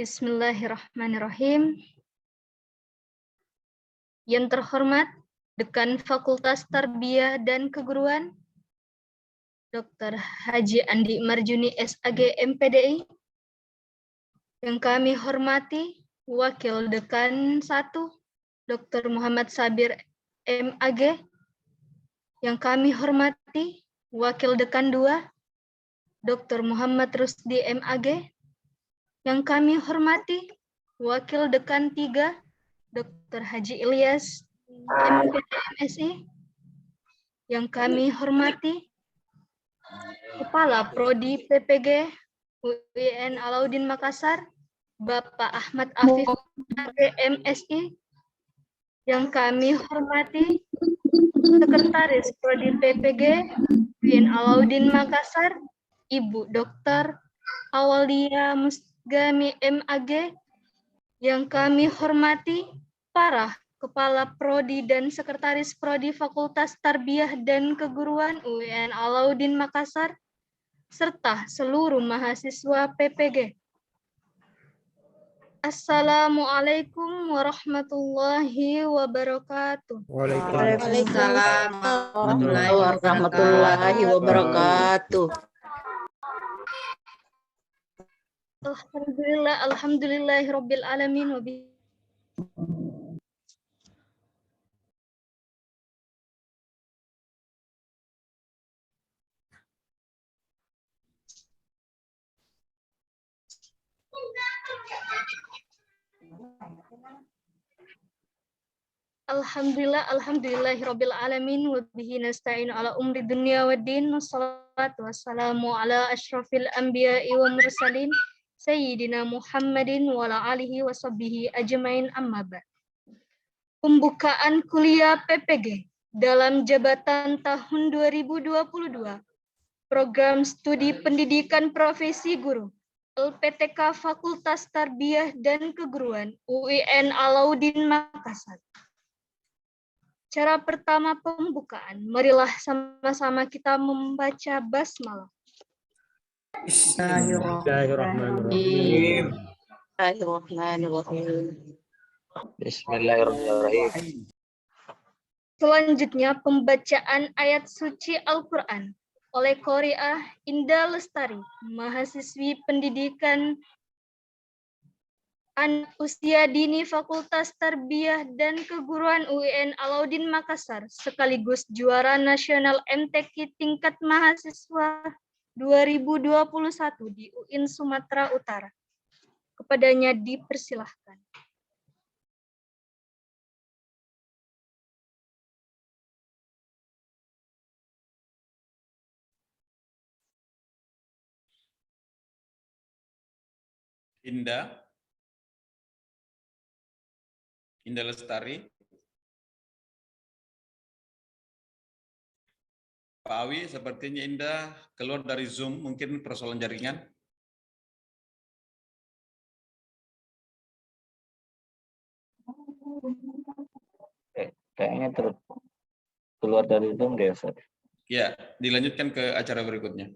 Bismillahirrahmanirrahim. Yang terhormat Dekan Fakultas Tarbiyah dan Keguruan, Dr. Haji Andi Marjuni SAG MPDI. Yang kami hormati Wakil Dekan 1, Dr. Muhammad Sabir MAG. Yang kami hormati Wakil Dekan 2, Dr. Muhammad Rusdi MAG. Yang kami hormati Wakil Dekan 3, Dr. Haji Ilyas MPDMSI. Yang kami hormati Kepala Prodi PPG UIN Alauddin Makassar, Bapak Ahmad Afif MSI. Yang kami hormati Sekretaris Prodi PPG UIN Alauddin Makassar, Ibu Dr. Awalia Musgami MAG. Yang kami hormati para Kepala Prodi dan Sekretaris Prodi Fakultas Tarbiyah dan Keguruan UIN Alauddin Makassar, serta seluruh mahasiswa PPG. Assalamualaikum warahmatullahi wabarakatuh. Waalaikumsalam warahmatullahi wabarakatuh. Alhamdulillahirabbil alamin wa bihi. Alhamdulillahirabbil alamin wa bihi nasta'inu ala umri dunya waddin. Wassalatu wassalamu ala asyrafil anbiya'i wa mursalin sayyidina Muhammadin wa ala alihi wa sahbihi ajmain, amma ba'd. Pembukaan kuliah PPG dalam jabatan tahun 2022, Program Studi Pendidikan Profesi Guru, LPTK Fakultas Tarbiyah dan Keguruan UIN Alauddin Makassar. Cara pertama pembukaan, marilah sama-sama kita membaca basmalah. Bismillahirrahmanirrahim. Bismillahirrahmanirrahim. Selanjutnya pembacaan ayat suci Al-Quran oleh Qori'ah Indah Lestari, mahasiswi pendidikan anak usia dini Fakultas Tarbiyah dan Keguruan UIN Alauddin Makassar, sekaligus juara nasional MTQ tingkat mahasiswa 2021 di UIN Sumatera Utara. Kepadanya dipersilahkan. Indah Lestari. Pak Awi, sepertinya Indah keluar dari Zoom, mungkin persoalan jaringan. Kayaknya keluar dari Zoom deh, Ustaz. Ya, dilanjutkan ke acara berikutnya.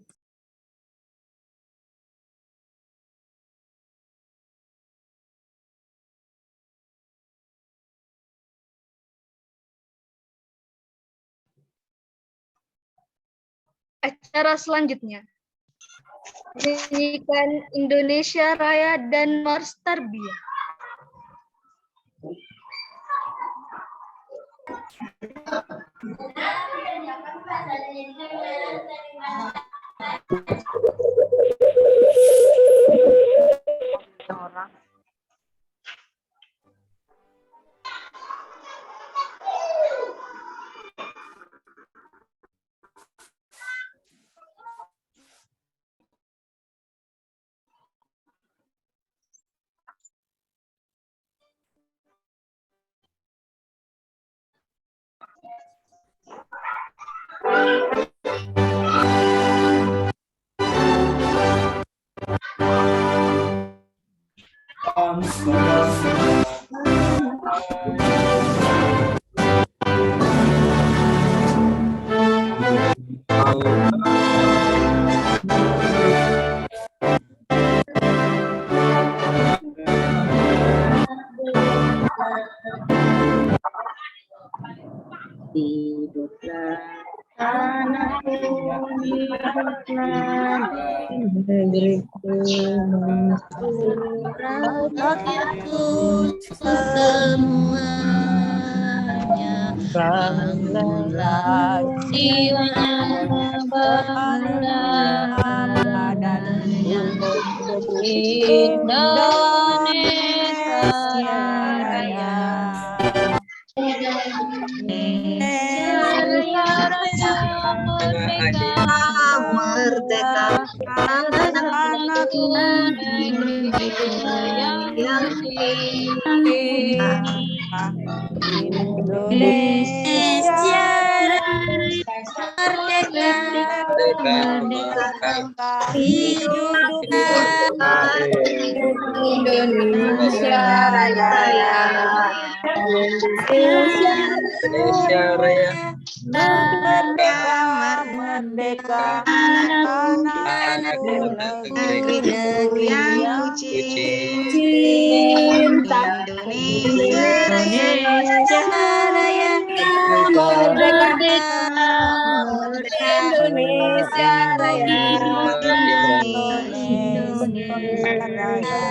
Acara selanjutnya, pendidikan Indonesia Raya dan Mars Tarbiyah. hiduplah anakku, hiduplah negeriku, rakyatku semuanya, bangunlah jiwanya, bangunlah dan Indonesia Raya. Merdeka, anakku yang Indonesia merdeka, hiduplah Indonesia Raya. Indonesia Raya. Merdeka, anakku negeri yang cinta. Indonesia Raya, merdeka, Indonesia Raya, Indonesia Raya.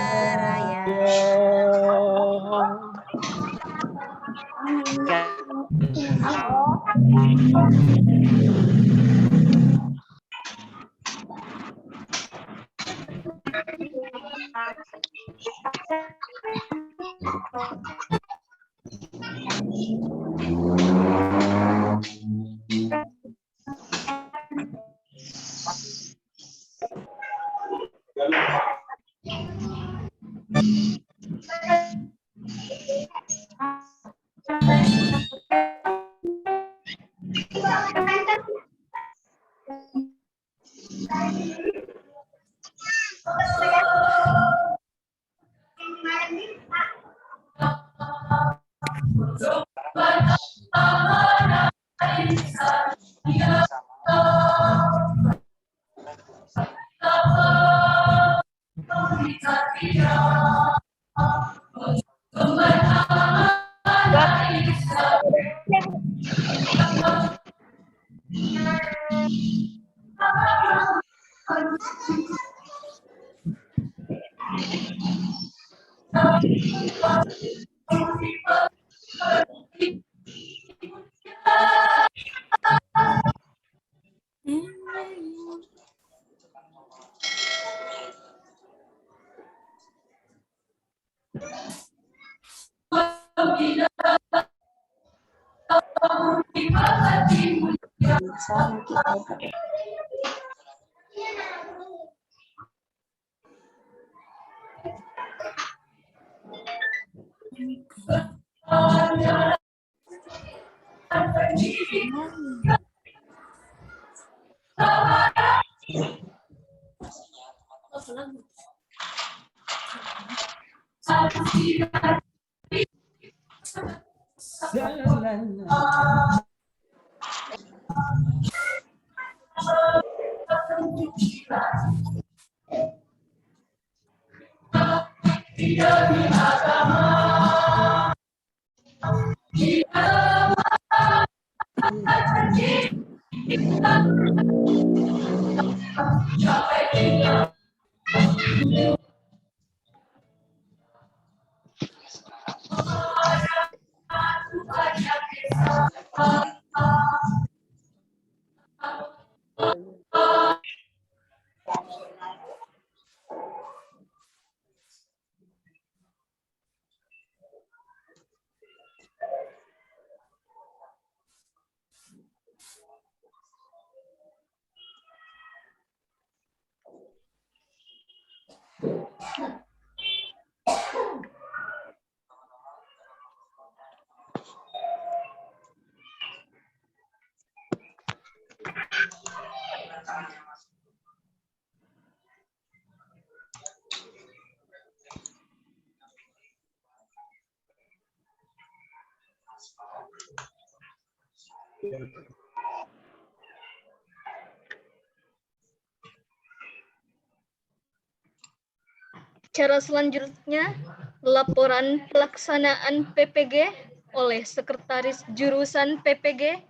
Cara selanjutnya, laporan pelaksanaan PPG oleh Sekretaris Jurusan PPG,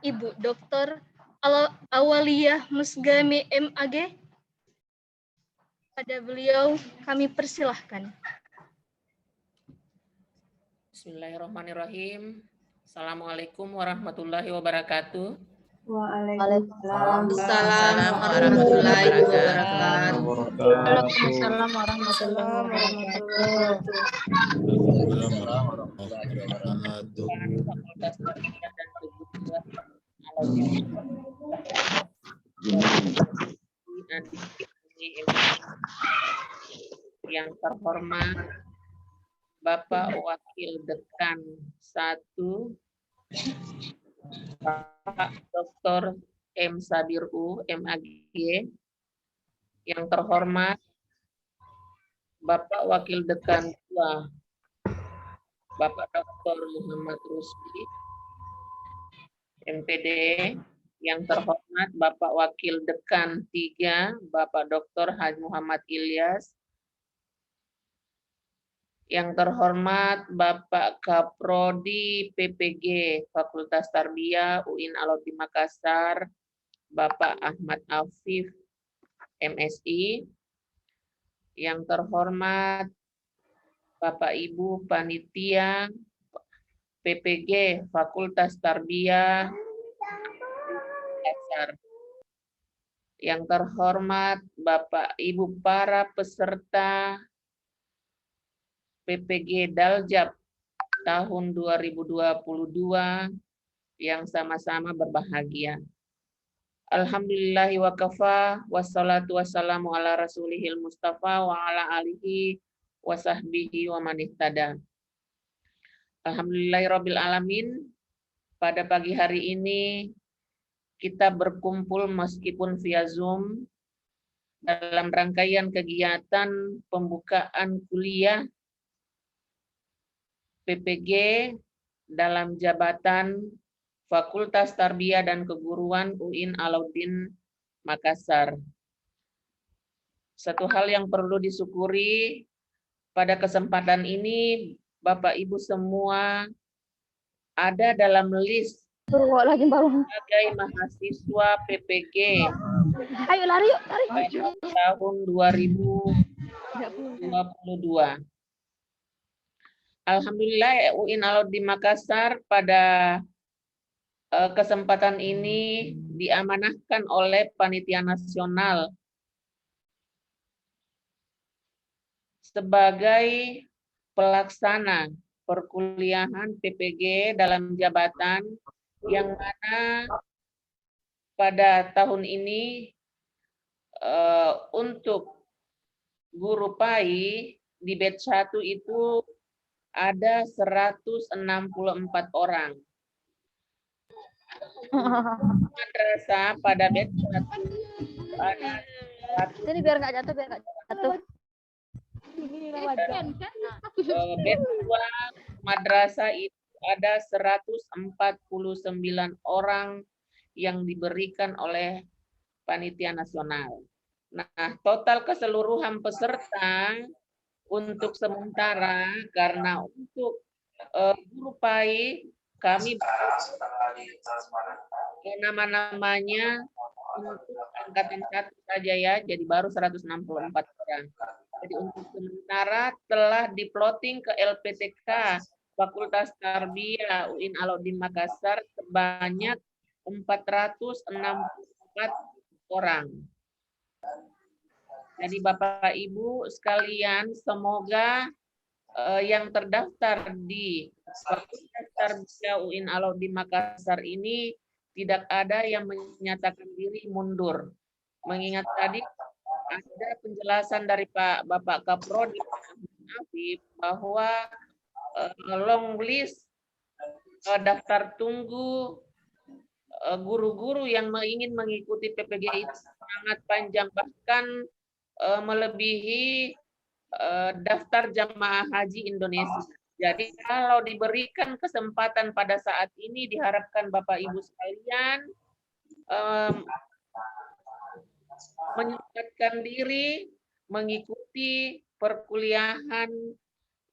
Ibu Dr. Awaliyah Musgami MAG. Pada beliau kami persilahkan. Bismillahirrahmanirrahim. Assalamualaikum warahmatullahi wabarakatuh. Waalaikumsalam warahmatullahi wabarakatuh. Waalaikumsalam warahmatullahi wabarakatuh. Fakultas Tarbiyah dan Keguruan yang terhormat Bapak Wakil Dekan 1 Bapak Dr. M. Sabiru, MAG, yang terhormat Bapak Wakil Dekan 2, Bapak Dr. Muhammad Rusdi, MPD, yang terhormat Bapak Wakil Dekan 3, Bapak Dr. Haji Muhammad Ilyas, yang terhormat Bapak Kaprodi PPG Fakultas Tarbiyah UIN Alauddin Makassar, Bapak Ahmad Afif MSI, yang terhormat Bapak Ibu Panitia PPG Fakultas Tarbiyah Makassar, yang terhormat Bapak Ibu para peserta PPG Daljab tahun 2022 yang sama-sama berbahagia. Alhamdulillahi wa kafa, wassalatu wassalamu ala rasulihil mustafa wa ala alihi wa sahbihi wa man ihtada. Alhamdulillahirabbil alamin. Pada pagi hari ini kita berkumpul meskipun via Zoom dalam rangkaian kegiatan pembukaan kuliah PPG dalam jabatan Fakultas Tarbiyah dan Keguruan UIN Alauddin Makassar. Satu hal yang perlu disyukuri pada kesempatan ini, Bapak Ibu semua ada dalam list sebagai mahasiswa PPG. Ayo lari yuk, lari. Tahun 2022. Alhamdulillah UIN Alauddin Makassar pada kesempatan ini diamanahkan oleh Panitia Nasional sebagai pelaksana perkuliahan PPG dalam jabatan yang mana pada tahun ini untuk guru PAI di batch 1 itu ada 164 orang. Madrasah pada batch 1 ada Ini biar nggak jatuh, batch 2 madrasah itu ada 149 orang yang diberikan oleh Panitia Nasional. Nah, total keseluruhan peserta untuk sementara karena untuk guru PAI kami nama-namanya untuk angkatan 1 saja ya, jadi baru 164 orang. Jadi untuk sementara telah diplotting ke LPTK Fakultas Tarbiyah UIN Alauddin Makassar sebanyak 464 orang. Jadi Bapak Ibu sekalian, semoga yang terdaftar di Fakultas Tarbiyah UIN Alauddin Makassar ini tidak ada yang menyatakan diri mundur. Mengingat tadi ada penjelasan dari Bapak Kaprodi Afif bahwa long list daftar tunggu guru-guru yang ingin mengikuti PPG itu sangat panjang, bahkan melebihi daftar jamaah haji Indonesia. Jadi kalau diberikan kesempatan pada saat ini, diharapkan Bapak Ibu sekalian menyempatkan diri mengikuti perkuliahan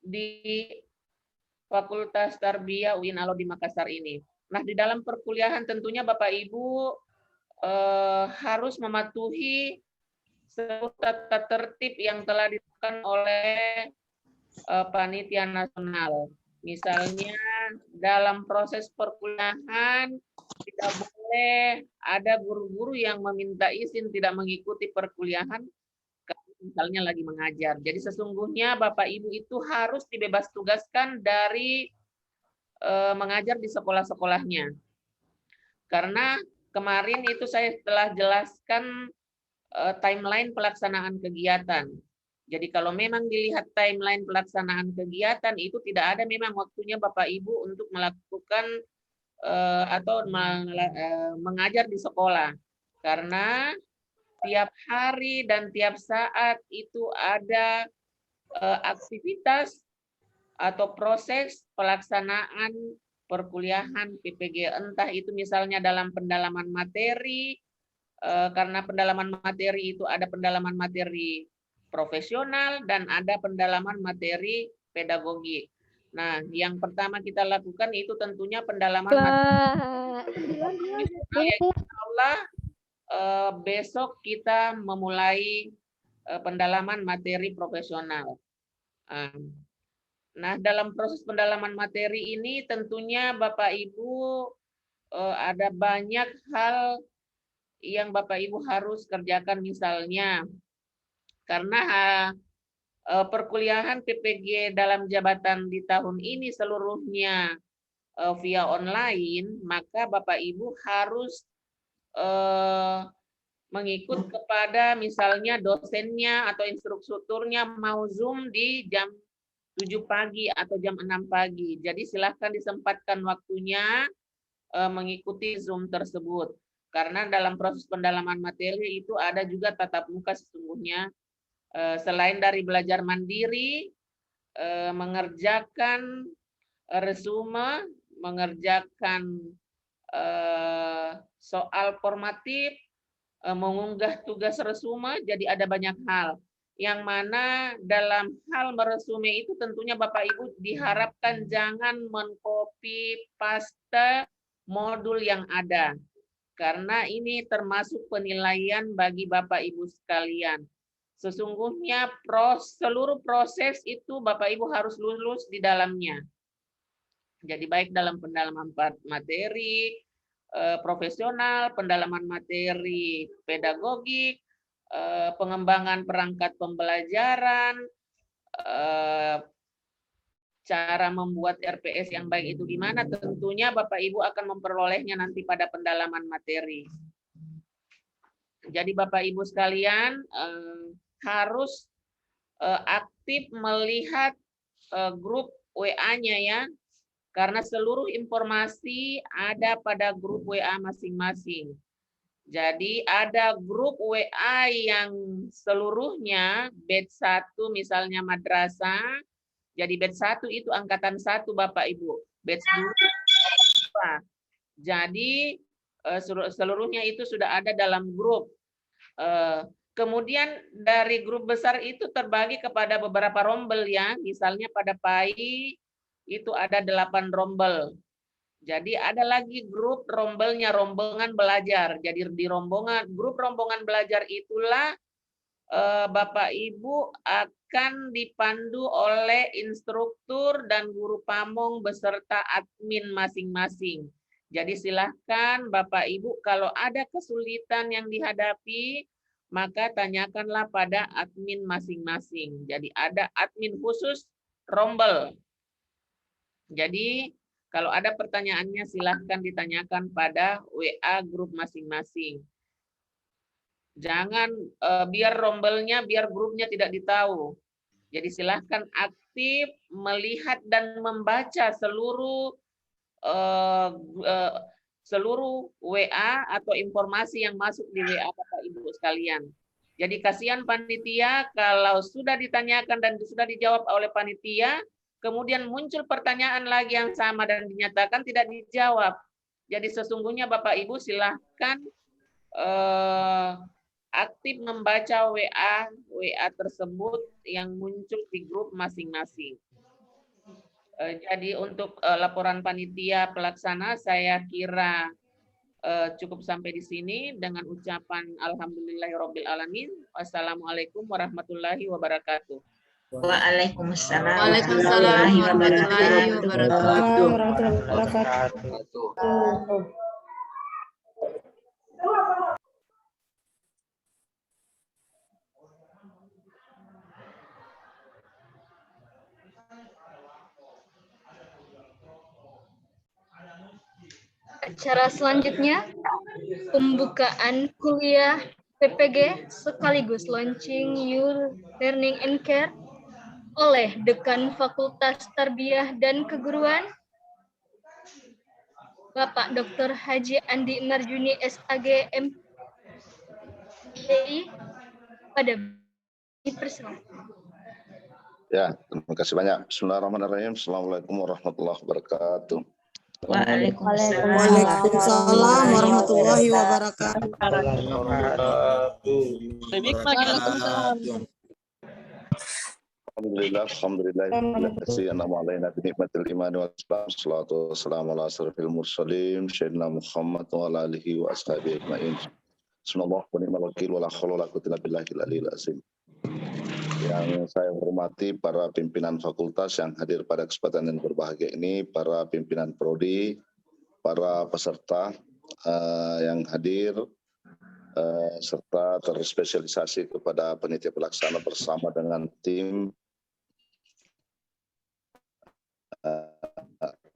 di Fakultas Tarbiyah UIN Alauddin di Makassar ini. Nah, di dalam perkuliahan tentunya Bapak Ibu harus mematuhi seluruh tata tertib yang telah ditentukan oleh panitia nasional. Misalnya dalam proses perkuliahan tidak boleh ada guru-guru yang meminta izin tidak mengikuti perkuliahan misalnya lagi mengajar. Jadi sesungguhnya Bapak Ibu itu harus dibebas tugaskan dari mengajar di sekolah-sekolahnya. Karena kemarin itu saya telah jelaskan timeline pelaksanaan kegiatan. Jadi kalau memang dilihat timeline pelaksanaan kegiatan itu tidak ada memang waktunya Bapak Ibu untuk melakukan atau mengajar di sekolah. Karena tiap hari dan tiap saat itu ada aktivitas atau proses pelaksanaan perkuliahan PPG, entah itu misalnya dalam pendalaman materi, karena pendalaman materi itu ada pendalaman materi profesional dan ada pendalaman materi pedagogik. Nah, yang pertama kita lakukan itu tentunya pendalaman materi profesional, yang insya Allah besok kita memulai pendalaman materi profesional. Nah, dalam proses pendalaman materi ini tentunya Bapak Ibu ada banyak hal yang Bapak Ibu harus kerjakan, misalnya karena perkuliahan PPG dalam jabatan di tahun ini seluruhnya via online, maka Bapak Ibu harus mengikut kepada misalnya dosennya atau instrukturnya mau Zoom di jam 7 pagi atau jam 6 pagi. Jadi silahkan disempatkan waktunya mengikuti Zoom tersebut. Karena dalam proses pendalaman materi itu ada juga tatap muka sesungguhnya. Selain dari belajar mandiri, mengerjakan resume, mengerjakan soal formatif, mengunggah tugas resume, jadi ada banyak hal. Yang mana dalam hal meresume itu tentunya Bapak Ibu diharapkan jangan mengcopy paste modul yang ada. Karena ini termasuk penilaian bagi Bapak Ibu sekalian. Sesungguhnya seluruh proses itu Bapak Ibu harus lulus di dalamnya. Jadi baik dalam pendalaman materi profesional, pendalaman materi pedagogik, pengembangan perangkat pembelajaran, cara membuat RPS yang baik itu gimana, tentunya Bapak Ibu akan memperolehnya nanti pada pendalaman materi. Jadi Bapak Ibu sekalian harus aktif melihat grup WA-nya ya, karena seluruh informasi ada pada grup WA masing-masing. Jadi ada grup WA yang seluruhnya batch 1 misalnya madrasah. Jadi batch 1 itu angkatan 1 Bapak Ibu. Batch 2. Jadi seluruhnya itu sudah ada dalam grup. Kemudian dari grup besar itu terbagi kepada beberapa rombel ya. Misalnya pada PAI itu ada 8 rombel. Jadi ada lagi grup rombelnya, rombongan belajar. Jadi di grup rombongan belajar itulah Bapak Ibu akan dipandu oleh instruktur dan guru pamong beserta admin masing-masing. Jadi silahkan Bapak Ibu kalau ada kesulitan yang dihadapi, maka tanyakanlah pada admin masing-masing. Jadi ada admin khusus rombel. Jadi kalau ada pertanyaannya silahkan ditanyakan pada WA grup masing-masing. Jangan biar rombelnya, biar grupnya tidak ditahu. Jadi silahkan aktif melihat dan membaca seluruh WA atau informasi yang masuk di WA Bapak Ibu sekalian. Jadi kasihan panitia kalau sudah ditanyakan dan sudah dijawab oleh panitia, kemudian muncul pertanyaan lagi yang sama dan dinyatakan tidak dijawab. Jadi sesungguhnya Bapak Ibu silahkan aktif membaca WA tersebut yang muncul di grup masing-masing. Jadi untuk laporan panitia pelaksana saya kira cukup sampai di sini dengan ucapan alhamdulillahirabbil alamin. Wassalamualaikum warahmatullahi wabarakatuh. Waalaikumsalam Waalaikumsalam warahmatullahi wabarakatuh. warahmatullahi wabarakatuh. Acara selanjutnya, pembukaan kuliah PPG sekaligus launching You Learning and Care oleh Dekan Fakultas Tarbiyah dan Keguruan, Bapak Dr. Haji Andi Marjuni SAG MPI. Pada dipersilakan. Ya, terima kasih banyak. Bismillahirrahmanirrahim. Assalamualaikum warahmatullahi wabarakatuh. Waalaikumsalam warahmatullahi wabarakatuh. Alhamdulillah, an'ama alaina bi ni'matil iman wal islam. Wassalatu wassalamu ala asyrafil mursalin sayyidina Muhammad wa ala alihi wa ashabihi ajmain. Bismillah wa ni'mal wakil wa la haula wa la quwwata illa billahil aliyil azim. Yang saya hormati para pimpinan fakultas yang hadir pada kesempatan yang berbahagia ini, para pimpinan prodi, para peserta yang hadir, serta terspesialisasi kepada panitia pelaksana bersama dengan tim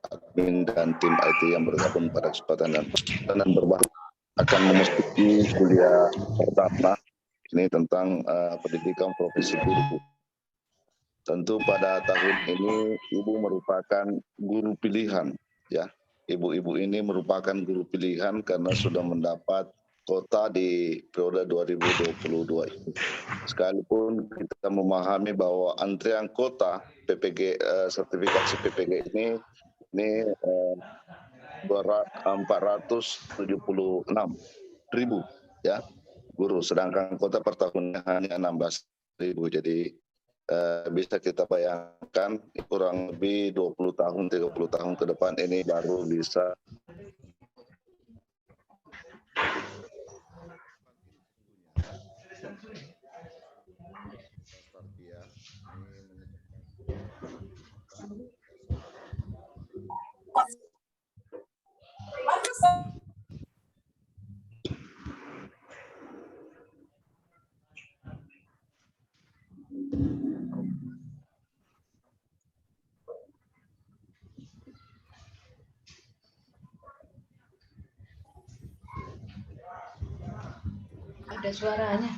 admin dan tim IT yang bergabung pada kesempatan dan berbahagia akan memasuki kuliah pertama ini tentang pendidikan profesi guru. Tentu pada tahun ini Ibu merupakan guru pilihan, ya. Ibu-ibu ini merupakan guru pilihan karena sudah mendapat kota di periode 2022 ini. Sekalipun kita memahami bahwa antrian kota PPG sertifikasi PPG ini 476.000, ya, guru, sedangkan kota per tahunnya hanya 16.000. Jadi bisa kita bayangkan kurang lebih 20 tahun, 30 tahun ke depan ini baru bisa Ada suaranya.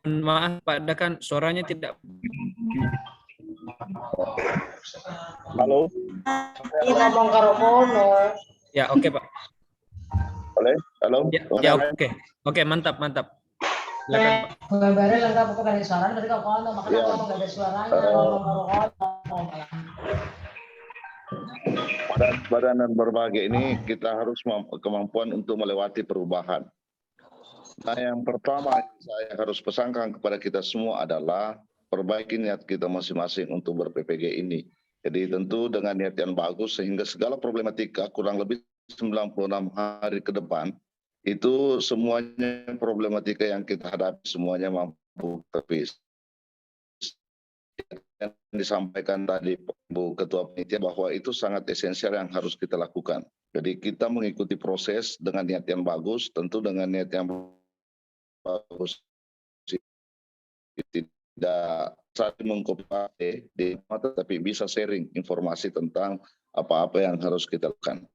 Maaf Pak Dekan, suaranya tidak. Halo. Ini ngomong karo kono. Ya, oke Pak. Boleh? Halo. Ya, oke. Oke, mantap. Silakan Pak. Gambarnya lengkap kok dari suaranya, berarti kalau kono makanya ngomong gak ada suaranya, ngomong karo kono. Pada kesempatan dan berbahagia ini kita harus kemampuan untuk melewati perubahan. Nah, yang pertama saya harus pesankan kepada kita semua adalah perbaiki niat kita masing-masing untuk ber-PPG ini. Jadi tentu dengan niat yang bagus sehingga segala problematika kurang lebih 96 hari ke depan itu semuanya problematika yang kita hadapi semuanya mampu terpis. Yang disampaikan tadi Bu Ketua Panitia bahwa itu sangat esensial yang harus kita lakukan. Jadi kita mengikuti proses dengan niat yang bagus, tentu dengan niat yang bagus tidak saling mengkopi di tetapi bisa sharing informasi tentang apa-apa yang harus kita lakukan.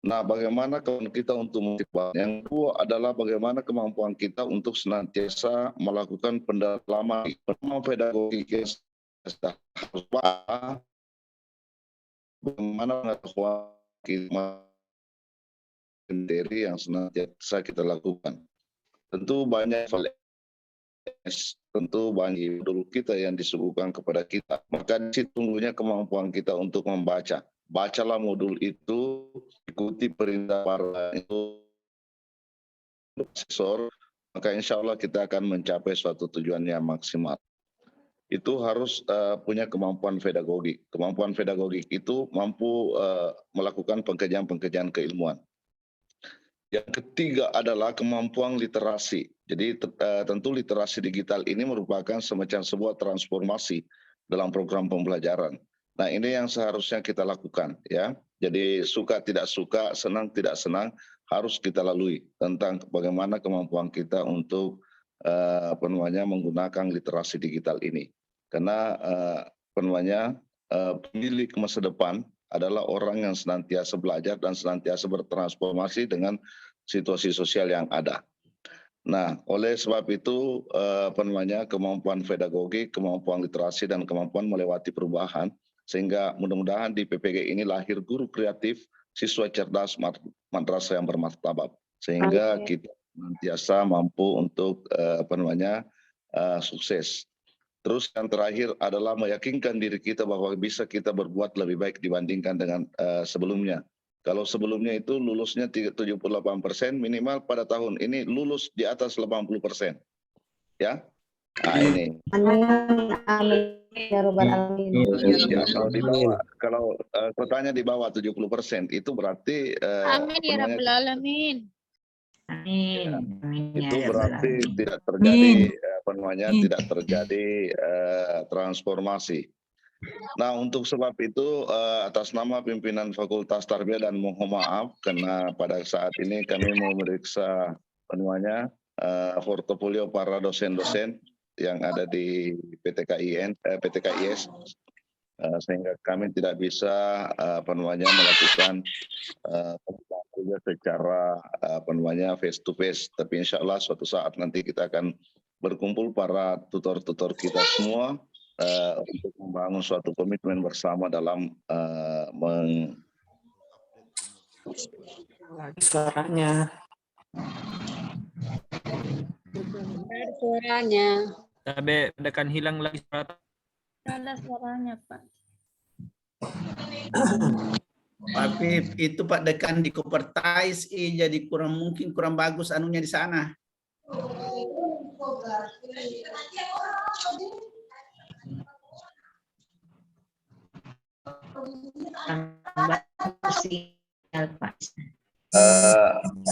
Nah, bagaimana kemampuan kita untuk motivasi? Yang kedua adalah bagaimana kemampuan kita untuk senantiasa melakukan pendalaman pedagogi yang harus bagaimana pengetahuan kita materi yang senantiasa kita lakukan. Tentu banyak modul kita yang disuguhkan kepada kita. Maka sesungguhnya kemampuan kita untuk membaca. Bacalah modul itu, ikuti perintah para profesor, maka insya Allah kita akan mencapai suatu tujuan yang maksimal. itu harus punya kemampuan pedagogik. Kemampuan pedagogik itu mampu melakukan pekerjaan-pekerjaan keilmuan. Yang ketiga adalah kemampuan literasi. Jadi tentu literasi digital ini merupakan semacam sebuah transformasi dalam program pembelajaran. Nah, ini yang seharusnya kita lakukan, ya. Jadi suka tidak suka, senang tidak senang, harus kita lalui tentang bagaimana kemampuan kita untuk menggunakan literasi digital ini. Karena pemilik masa depan adalah orang yang senantiasa belajar dan senantiasa bertransformasi dengan situasi sosial yang ada. Nah, oleh sebab itu kemampuan pedagogik, kemampuan literasi dan kemampuan melewati perubahan, sehingga mudah-mudahan di PPG ini lahir guru kreatif, siswa cerdas, madrasah yang bermartabat, sehingga kita senantiasa mampu untuk sukses. Terus yang terakhir adalah meyakinkan diri kita bahwa bisa kita berbuat lebih baik dibandingkan dengan sebelumnya. Kalau sebelumnya itu lulusnya 78%, minimal pada tahun ini lulus di atas 80%. Ya, nah ini. Amin. Ya Rabbal Alamin. Ya, kalau kotanya di bawah 70%, itu berarti Amin ya Rabbal Alamin. Amin. itu berarti tidak terjadi tidak terjadi transformasi. Nah, untuk sebab itu atas nama pimpinan Fakultas Tarbiyah dan mohon maaf karena pada saat ini kami memeriksa portofolio para dosen-dosen yang ada di PTKIS sehingga kami tidak bisa melakukan kuliah secara face to face, tapi insya Allah suatu saat nanti kita akan berkumpul para tutor-tutor kita semua untuk membangun suatu komitmen bersama dalam Suaranya. Tapi tekan hilang lagi suara. Ada suaranya, Pak. Tapi itu Pak Dekan di Kopertais jadi kurang bagus anunya di sana.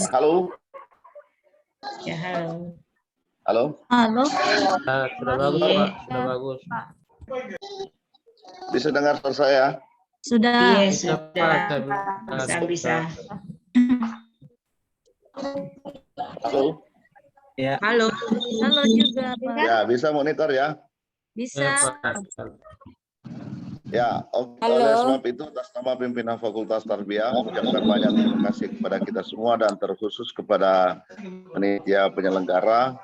Halo. Ya, halo. Halo. Halo. Sudah bagus, Pak. Sudah bagus. Bisa dengar suara saya? Sudah. Iya, sudah. Bisa. Halo. Ya. Halo. Halo juga, Pak. Ya, bisa monitor ya? Bisa. Ya, oleh sebab itu atas nama pimpinan Fakultas Tarbiyah mengucapkan banyak terima kasih kepada kita semua dan terkhusus kepada panitia penyelenggara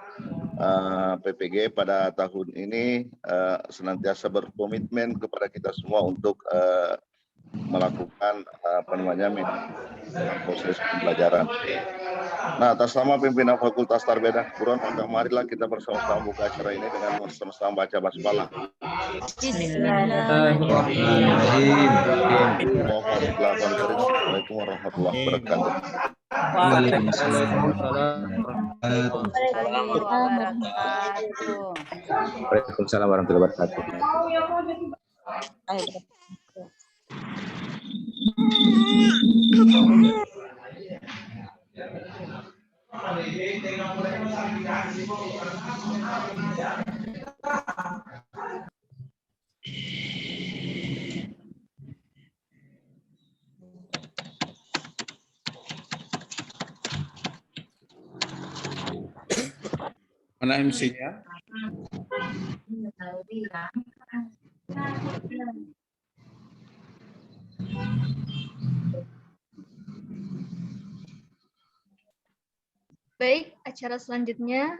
PPG pada tahun ini senantiasa berkomitmen kepada kita semua untuk melakukan proses pembelajaran. Nah, atas nama pimpinan Fakultas Tarbiyah dan Keguruan, maka marilah kita bersama-sama buka acara ini dengan bersama-sama baca basmalah. Assalamualaikum warahmatullahi wabarakatuh. Waalaikumsalam warahmatullahi wabarakatuh. Mana MC-nya? Baik, acara selanjutnya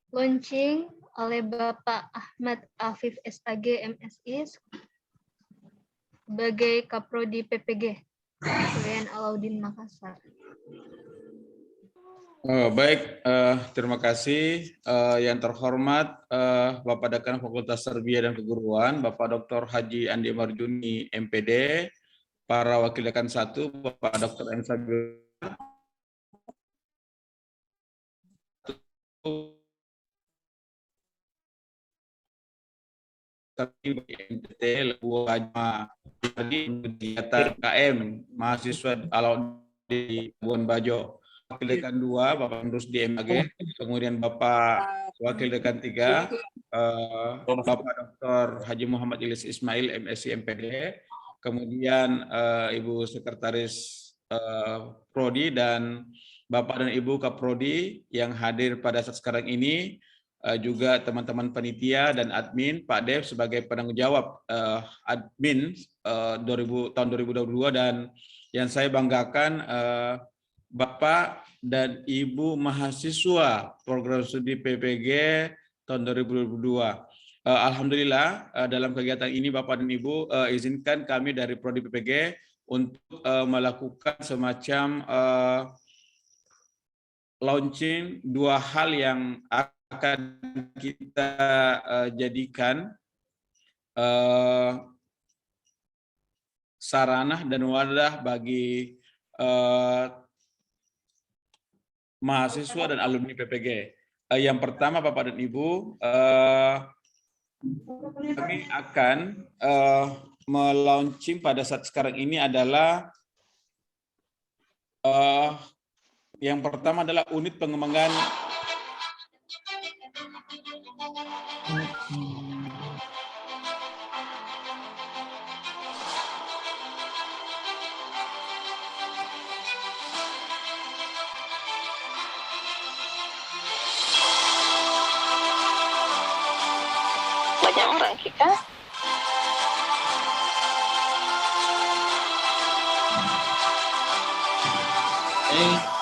launching oleh Bapak Ahmad Afif SAG MSI sebagai Kaprodi PPG UIN Alauddin Makassar. Baik, terima kasih. Yang terhormat Bapak Dekan Fakultas Tarbiyah dan Keguruan, Bapak Dr. Haji Andi Marjuni MPD, para wakil dekan 1, Bapak Dr. M. Sabil, kami MTT Lebu Bajma jadi kegiatan KM mahasiswa Alauddin di Labuan Bajo. Wakil Dekan 2 Bapak Rusdi MAG, kemudian Bapak Wakil Dekan 3 Bapak Dr. Haji Muhammad Ilyas Ismail MSc MPD, kemudian Ibu Sekretaris Prodi dan Bapak dan Ibu Kaprodi yang hadir pada saat sekarang ini, juga teman-teman panitia dan admin, Pak Dev sebagai penanggung jawab admin tahun 2022, dan yang saya banggakan Bapak dan Ibu mahasiswa program studi PPG tahun 2022. Alhamdulillah dalam kegiatan ini Bapak dan Ibu izinkan kami dari Prodi PPG untuk melakukan semacam launching 2 hal yang akan kita jadikan sarana dan wadah bagi mahasiswa dan alumni PPG. Yang pertama Bapak dan Ibu, kami akan melaunching pada saat sekarang ini adalah yang pertama adalah unit pengembangan banyak orang kita. Oke.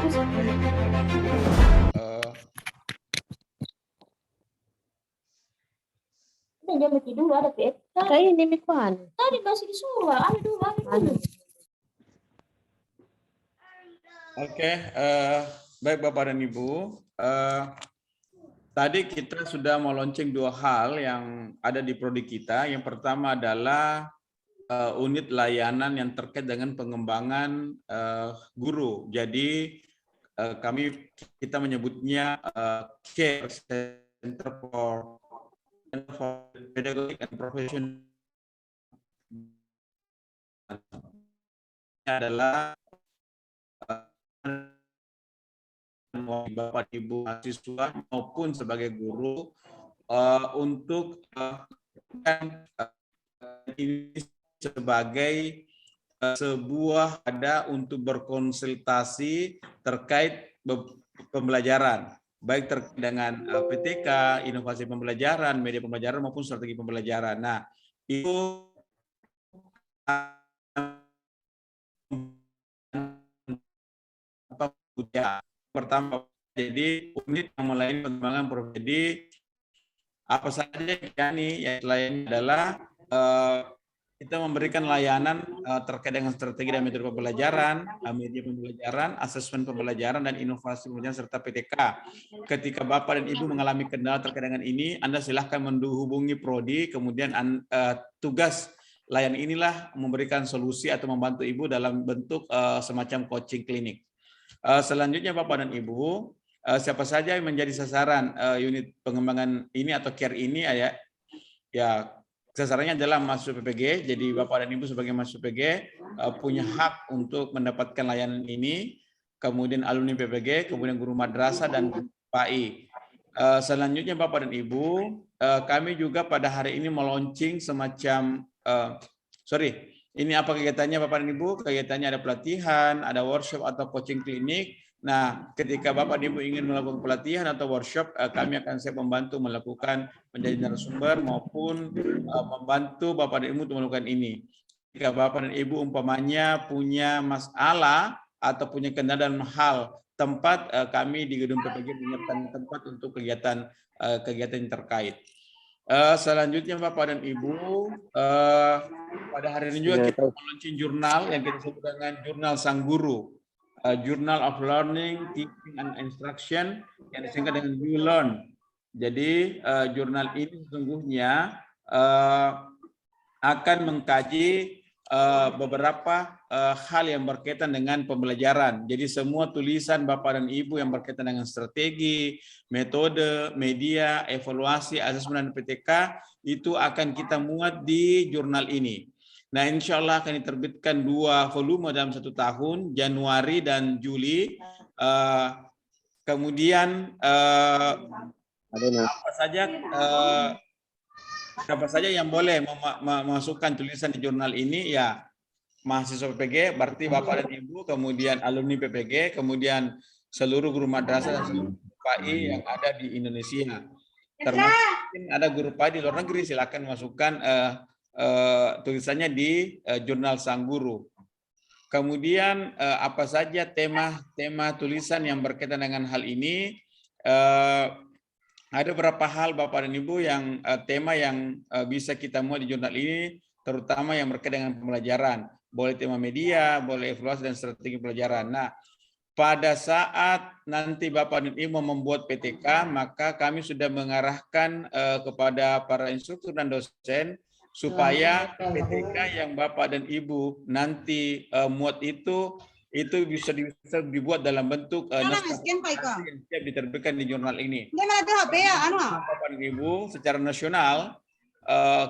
Dia mati dulu ada pet. Kayak ini mikuan. Tadi masih disuruh, ada dulu, ada dulu. Oke, baik Bapak dan Ibu. Tadi kita sudah mau launching dua hal yang ada di prodi kita. Yang pertama adalah unit layanan yang terkait dengan pengembangan guru. Jadi kita menyebutnya CARE, Center for Pedagogic and Professional. Adalah Bapak Ibu mahasiswa maupun sebagai guru untuk ini sebagai sebuah ada untuk berkonsultasi terkait pembelajaran, baik terkait dengan PTK, inovasi pembelajaran, media pembelajaran maupun strategi pembelajaran. Nah, itu pertama, jadi unit yang melayani pengembangan profesi. Apa saja yang lainnya adalah kita memberikan layanan terkait dengan strategi dan metode pembelajaran, media pembelajaran, asesmen pembelajaran, dan inovasi pembelajaran serta PTK. Ketika Bapak dan Ibu mengalami kendala terkait dengan ini, Anda silahkan menghubungi prodi, kemudian tugas layanan inilah memberikan solusi atau membantu Ibu dalam bentuk semacam coaching klinik. Selanjutnya Bapak dan Ibu, siapa saja yang menjadi sasaran unit pengembangan ini atau CARE ini ya sasarannya adalah mahasiswa PPG. Jadi Bapak dan Ibu sebagai mahasiswa PPG punya hak untuk mendapatkan layanan ini, kemudian alumni PPG, kemudian guru madrasah dan PAI. Selanjutnya Bapak dan Ibu, kami juga pada hari ini meluncing semacam ini apa kegiatannya Bapak dan Ibu? Kegiatannya ada pelatihan, ada workshop atau coaching klinik. Nah, ketika Bapak dan Ibu ingin melakukan pelatihan atau workshop, kami akan siap membantu melakukan menjadi narasumber maupun membantu Bapak dan Ibu untuk melakukan ini. Jika Bapak dan Ibu umpamanya punya masalah atau punya kendala dalam hal tempat, kami di gedung PPG menyiapkan tempat untuk kegiatan yang terkait. Selanjutnya Bapak dan Ibu, pada hari ini juga kita meluncurkan jurnal yang kita sebut dengan Jurnal Sang Guru, Journal of Learning, Teaching and Instruction yang disingkat dengan ULearn. Jadi jurnal ini sesungguhnya akan mengkaji beberapa hal yang berkaitan dengan pembelajaran. Jadi semua tulisan Bapak dan Ibu yang berkaitan dengan strategi, metode, media, evaluasi, asesmen, dan PTK itu akan kita muat di jurnal ini. Nah, insya Allah akan diterbitkan 2 volume dalam 1 tahun, Januari dan Juli. Kemudian siapa saja yang boleh memasukkan tulisan di jurnal ini ya mahasiswa PPG, berarti Bapak dan Ibu, kemudian alumni PPG, kemudian seluruh guru madrasah dan seluruh PAI yang ada di Indonesia. Termasuk ada guru PAI di luar negeri, silakan masukkan tulisannya di jurnal Sang Guru. Kemudian apa saja tema tulisan yang berkaitan dengan hal ini? Ada beberapa hal Bapak dan Ibu yang tema yang bisa kita muat di jurnal ini, terutama yang berkaitan dengan pembelajaran. Boleh tema media, boleh evaluasi dan strategi pembelajaran. Nah, pada saat nanti Bapak dan Ibu membuat PTK, maka kami sudah mengarahkan kepada para instruktur dan dosen supaya PTK yang Bapak dan Ibu nanti muat itu bisa dibuat dalam bentuk naskah yang siap diterbitkan di jurnal ini. Bapak dan Ibu, secara nasional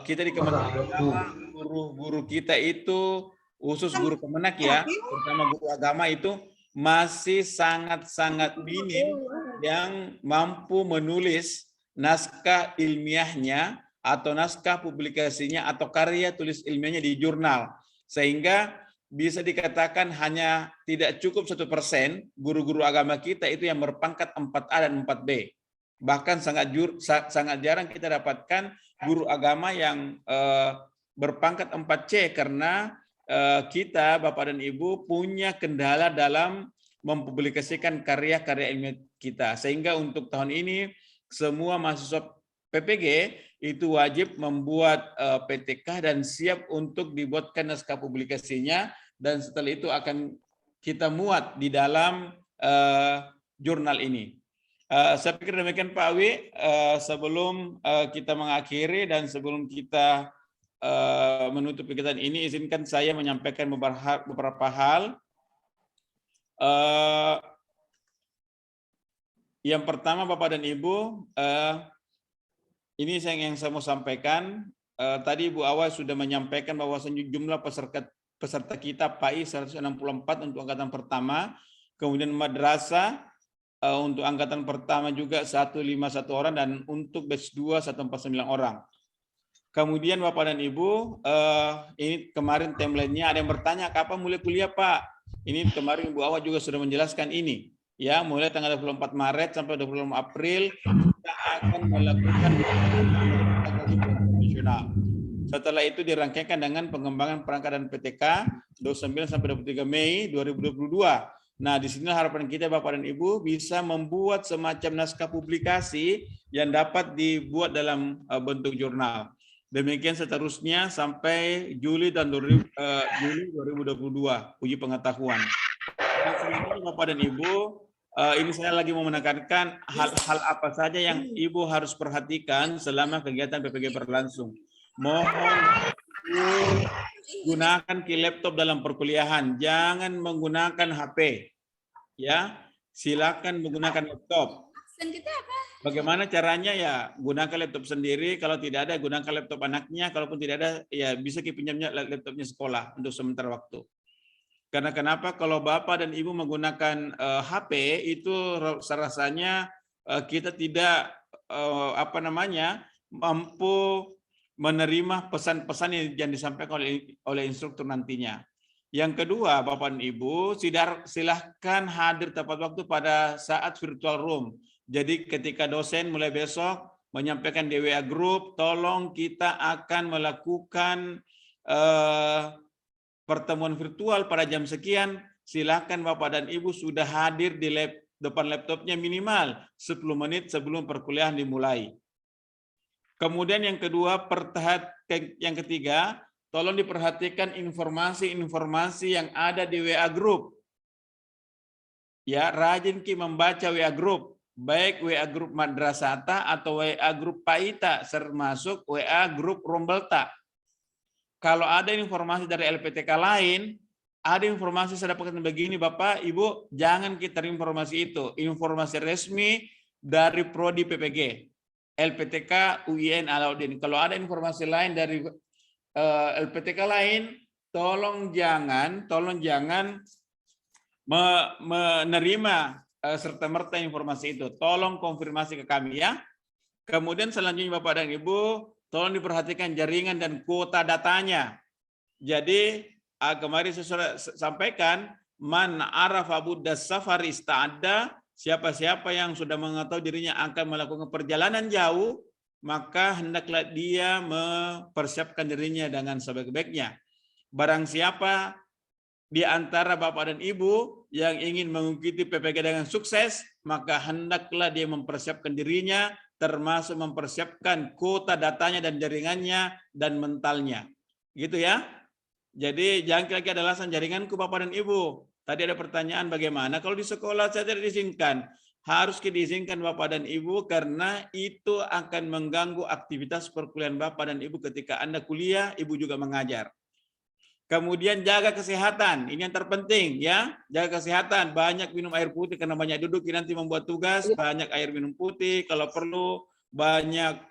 kita di Kementerian Agama, guru-guru kita itu khusus guru Kemenak ya, terutama guru agama itu masih sangat-sangat minim yang mampu menulis naskah ilmiahnya atau naskah publikasinya atau karya tulis ilmiahnya di jurnal, sehingga bisa dikatakan hanya tidak cukup 1% guru-guru agama kita itu yang berpangkat 4A dan 4B. Bahkan sangat jarang kita dapatkan guru agama yang berpangkat 4C karena kita Bapak dan Ibu punya kendala dalam mempublikasikan karya-karya ilmiah kita. Sehingga untuk tahun ini semua mahasiswa PPG itu wajib membuat PTK dan siap untuk dibuatkan naskah publikasinya, dan setelah itu akan kita muat di dalam jurnal ini. Saya pikir demikian Pak Awi, sebelum kita mengakhiri dan sebelum kita menutup kegiatan ini, izinkan saya menyampaikan beberapa hal. Yang pertama Bapak dan Ibu, ini yang saya mau sampaikan. Tadi Ibu Awa sudah menyampaikan bahwasanya jumlah peserta kita PAI 164 untuk angkatan pertama, kemudian madrasah untuk angkatan pertama juga 151 orang, dan untuk batch 2 149 orang. Kemudian Bapak dan Ibu, ini kemarin timeline-nya ada yang bertanya kapan mulai kuliah Pak? Ini kemarin Ibu Awa juga sudah menjelaskan ini. Ya, mulai tanggal 24 Maret sampai 25 April kita akan melakukan profesional. Setelah itu dirangkaikan dengan pengembangan perangkat dan PTK 29 sampai 23 Mei 2022. Nah, di sini harapan kita Bapak dan Ibu bisa membuat semacam naskah publikasi yang dapat dibuat dalam bentuk jurnal. Demikian seterusnya sampai Juli 2022 uji pengetahuan. Dan selanjutnya Bapak dan Ibu, ini saya lagi mau menekankan hal-hal apa saja yang Ibu harus perhatikan selama kegiatan PPG berlangsung. Mohon gunakan laptop dalam perkuliahan, jangan menggunakan HP. Ya, silakan menggunakan laptop. Bagaimana caranya? Ya, gunakan laptop sendiri. Kalau tidak ada, gunakan laptop anaknya. Kalaupun tidak ada, ya bisa dipinjamnya laptopnya sekolah untuk sementara waktu. Karena kenapa? Kalau Bapak dan Ibu menggunakan HP itu rasanya kita tidak mampu menerima pesan-pesan yang disampaikan oleh instruktur nantinya. Yang kedua, Bapak dan Ibu, silahkan hadir tepat waktu pada saat virtual room. Jadi ketika dosen mulai besok menyampaikan di WA Group, tolong kita akan melakukan pertemuan virtual pada jam sekian. Silahkan Bapak dan Ibu sudah hadir di depan laptopnya minimal 10 menit sebelum perkuliahan dimulai. Kemudian yang kedua, yang ketiga, tolong diperhatikan informasi-informasi yang ada di WA Group. Ya, rajin membaca WA Group, baik WA Group Madrasata atau WA Group Paita, termasuk WA Group Rombelta. Kalau ada informasi dari LPTK lain, ada informasi saya dapatkan begini, Bapak, Ibu, jangan kita informasi itu. Informasi resmi dari Prodi PPG, LPTK UIN Alauddin. Kalau ada informasi lain dari LPTK lain, tolong jangan menerima serta-merta informasi itu. Tolong konfirmasi ke kami ya. Kemudian selanjutnya Bapak dan Ibu, tolong diperhatikan jaringan dan kuota datanya. Jadi kemarin saya sudah sampaikan, man arafa buddas safari ista'adda, siapa-siapa yang sudah mengetahui dirinya akan melakukan perjalanan jauh, maka hendaklah dia mempersiapkan dirinya dengan sebaik-baiknya. Barang siapa di antara Bapak dan Ibu yang ingin mengikuti PPG dengan sukses, maka hendaklah dia mempersiapkan dirinya, termasuk mempersiapkan kuota datanya dan jaringannya dan mentalnya. Gitu ya. Jadi jangan lagi ada alasan jaringanku Bapak dan Ibu. Tadi ada pertanyaan bagaimana kalau di sekolah saya tidak diizinkan. Harus diizinkan Bapak dan Ibu karena itu akan mengganggu aktivitas perkuliahan Bapak dan Ibu ketika Anda kuliah, Ibu juga mengajar. Kemudian jaga kesehatan, ini yang terpenting ya. Jaga kesehatan, banyak minum air putih karena banyak duduk nanti membuat tugas, banyak air minum putih, kalau perlu banyak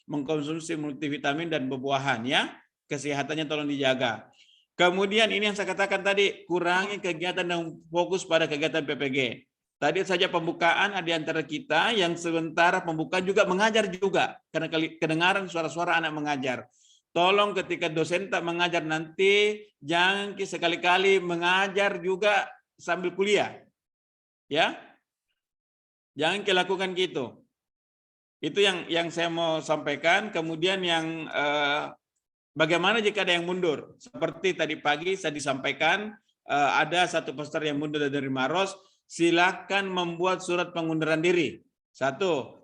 mengkonsumsi multivitamin dan buah-buahan ya. Kesehatannya tolong dijaga. Kemudian ini yang saya katakan tadi, kurangi kegiatan yang fokus pada kegiatan PPG. Tadi saja pembukaan ada di antara kita yang sementara pembukaan juga mengajar juga. Karena kedengaran suara-suara anak mengajar. Tolong ketika dosen tak mengajar nanti, jangan sekali-kali mengajar juga sambil kuliah. Ya, jangan lakukan gitu. Itu yang saya mau sampaikan. Kemudian yang bagaimana jika ada yang mundur? Seperti tadi pagi saya disampaikan, ada satu peserta yang mundur dari Maros, silakan membuat surat pengunduran diri. Satu.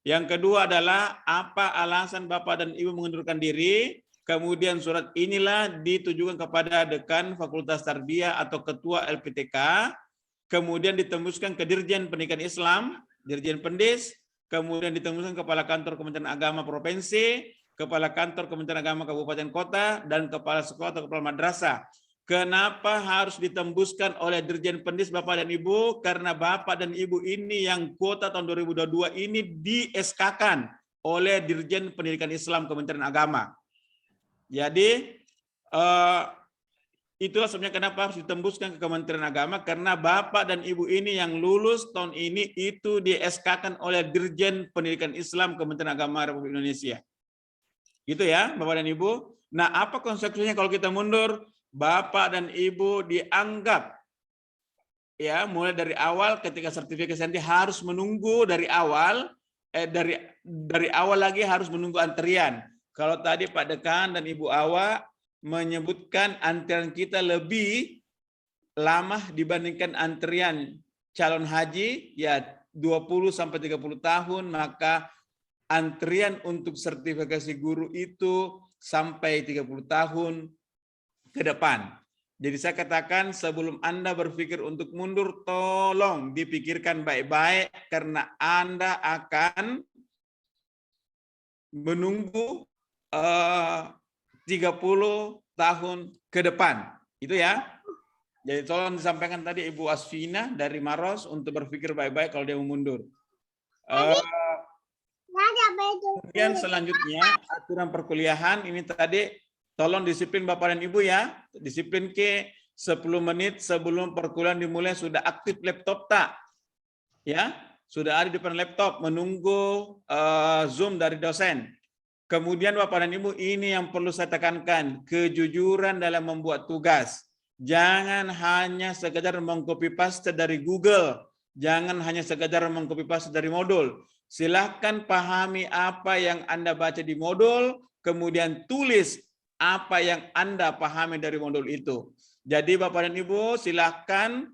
Yang kedua adalah apa alasan Bapak dan Ibu mengundurkan diri. Kemudian surat inilah ditujukan kepada Dekan Fakultas Tarbiyah atau Ketua LPTK. Kemudian ditembuskan ke Dirjen Pendidikan Islam, Dirjen Pendis. Kemudian ditembuskan Kepala Kantor Kementerian Agama Provinsi, Kepala Kantor Kementerian Agama Kabupaten Kota, dan Kepala Sekolah atau Kepala Madrasah. Kenapa harus ditembuskan oleh Dirjen Pendis Bapak dan Ibu? Karena Bapak dan Ibu ini yang kuota tahun 2022 ini di-SK-kan oleh Dirjen Pendidikan Islam Kementerian Agama. Jadi itulah sebabnya kenapa harus ditembuskan ke Kementerian Agama, karena Bapak dan Ibu ini yang lulus tahun ini itu di-SK-kan oleh Dirjen Pendidikan Islam Kementerian Agama Republik Indonesia. Gitu ya Bapak dan Ibu. Nah, apa konsekuensinya kalau kita mundur? Bapak dan Ibu dianggap ya mulai dari awal ketika sertifikasi nanti harus menunggu dari awal dari awal lagi harus menunggu antrian. Kalau tadi Pak Dekan dan Ibu Awa menyebutkan antrian kita lebih lama dibandingkan antrian calon haji ya 20 sampai 30 tahun, maka antrian untuk sertifikasi guru itu sampai 30 tahun ke depan. Jadi saya katakan sebelum Anda berpikir untuk mundur, tolong dipikirkan baik-baik karena Anda akan menunggu 30 tahun ke depan. Itu ya. Jadi tolong disampaikan tadi Ibu Asfina dari Maros untuk berpikir baik-baik kalau dia mau mundur. Kemudian selanjutnya aturan perkuliahan ini tadi tolong disiplin Bapak dan Ibu ya. Disiplin ke 10 menit sebelum perkuliahan dimulai sudah aktif laptop tak? Ya, sudah ada di depan laptop menunggu Zoom dari dosen. Kemudian Bapak dan Ibu ini yang perlu saya tekankan, kejujuran dalam membuat tugas. Jangan hanya sekedar mengcopy paste dari Google. Jangan hanya sekedar mengcopy paste dari modul. Silahkan pahami apa yang Anda baca di modul, kemudian tulis apa yang Anda pahami dari modul itu. Jadi Bapak dan Ibu silahkan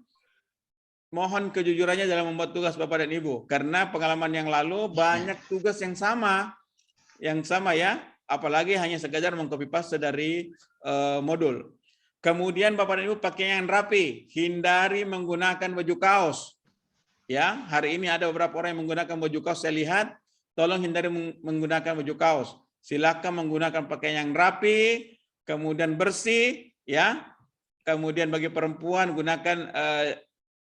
mohon kejujurannya dalam membuat tugas Bapak dan Ibu. Karena pengalaman yang lalu banyak tugas yang sama ya. Apalagi hanya sekadar mengcopy paste dari modul. Kemudian Bapak dan Ibu pakaian yang rapi. Hindari menggunakan baju kaos. Ya, hari ini ada beberapa orang yang menggunakan baju kaos saya lihat. Tolong hindari menggunakan baju kaos. Silakan menggunakan pakaian yang rapi, kemudian bersih, ya. Kemudian bagi perempuan gunakan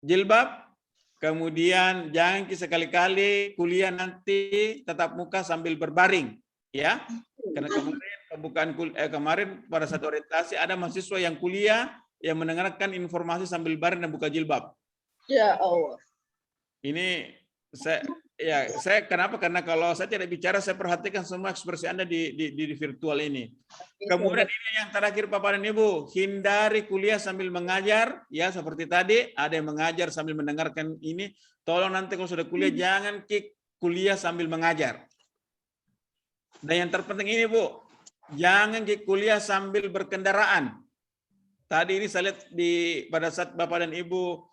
jilbab. Kemudian jangan sekali-kali kuliah nanti tatap muka sambil berbaring, ya. Karena kemarin pada saat orientasi ada mahasiswa yang kuliah yang mendengarkan informasi sambil baring dan buka jilbab. Ya Allah. Ini saya kenapa? Karena kalau saya tidak bicara, saya perhatikan semua ekspresi Anda di virtual ini. Kemudian ini yang terakhir Bapak dan Ibu, hindari kuliah sambil mengajar, ya seperti tadi ada yang mengajar sambil mendengarkan ini. Tolong nanti kalau sudah kuliah jangan kuliah sambil mengajar. Dan yang terpenting ini Bu, jangan kuliah sambil berkendaraan. Tadi ini saya lihat pada saat Bapak dan Ibu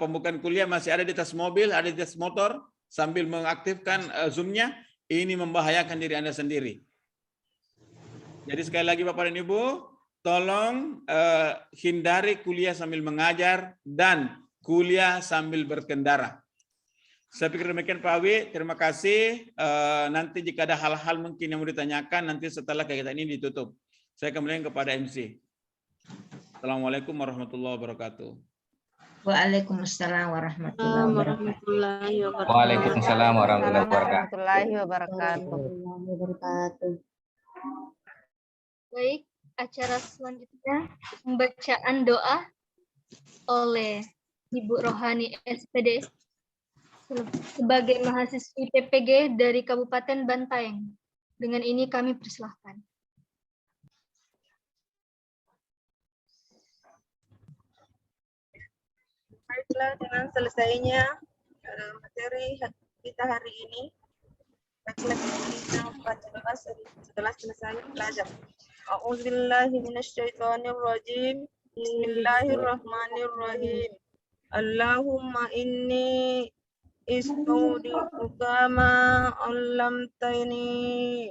pembukaan kuliah masih ada di tas mobil, ada di tas motor, sambil mengaktifkan Zoom-nya, ini membahayakan diri Anda sendiri. Jadi sekali lagi Bapak dan Ibu, tolong hindari kuliah sambil mengajar dan kuliah sambil berkendara. Saya pikir demikian Pak Awi, terima kasih. Nanti jika ada hal-hal mungkin yang mau ditanyakan, nanti setelah kegiatan ini ditutup. Saya kembalikan kepada MC. Assalamualaikum warahmatullahi wabarakatuh. Waalaikumsalam warahmatullahi wabarakatuh. Waalaikumsalam warahmatullahi wabarakatuh. Baik, acara selanjutnya pembacaan doa oleh Ibu Rohani SPD sebagai mahasiswi PPG dari Kabupaten Bantaeng. Dengan ini kami persilahkan. Baiklah, dengan selesainya materi kita hari ini, setelah selesai belajar. A'udzubillahi minasyaitonirrajim. Bismillahirrahmanirrahim. Allahumma inni istaudikuka ma 'allamtani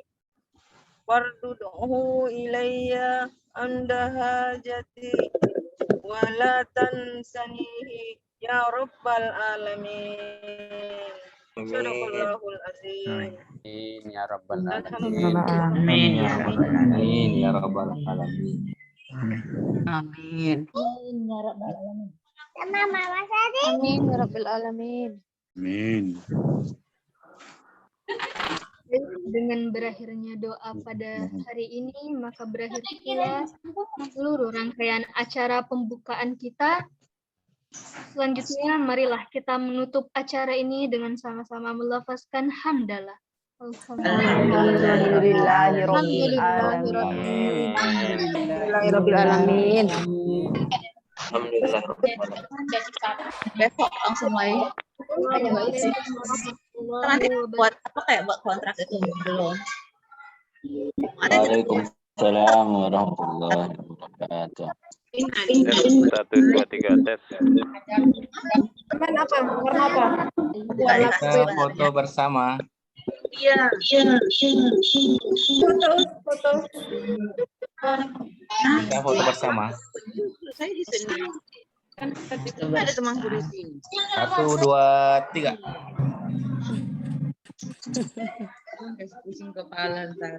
warduduhu ilayya anda hajati wa la tansanihi ya rabbal alamin. Sadaqallahul azim. Amin ya rabbal alamin. Amin ya rabbal alamin. Amin ya rabbal alamin. Amin. Amin ya rabbal alamin. Amin ya Rabbil Alamin. Amin. Dengan berakhirnya doa pada hari ini, maka berakhir pula seluruh rangkaian acara pembukaan kita. Selanjutnya, marilah kita menutup acara ini dengan sama-sama melafazkan hamdalah. Alhamdulillahirabbil alamin. Alhamdulillahirabbil alamin. Alhamdulillah. Besok langsung mulai. Nanti buat apa kayak buat kontrak itu belum. Waalaikumsalam warahmatullahi wabarakatuh. 1, 2, 3 tes. Teman apa? Warna apa? Kita foto bersama. Iya. Foto. Kita foto bersama. Saya di sini. Kan ada temanku di sini. 1, 2, 3. Pusing kepala ntar.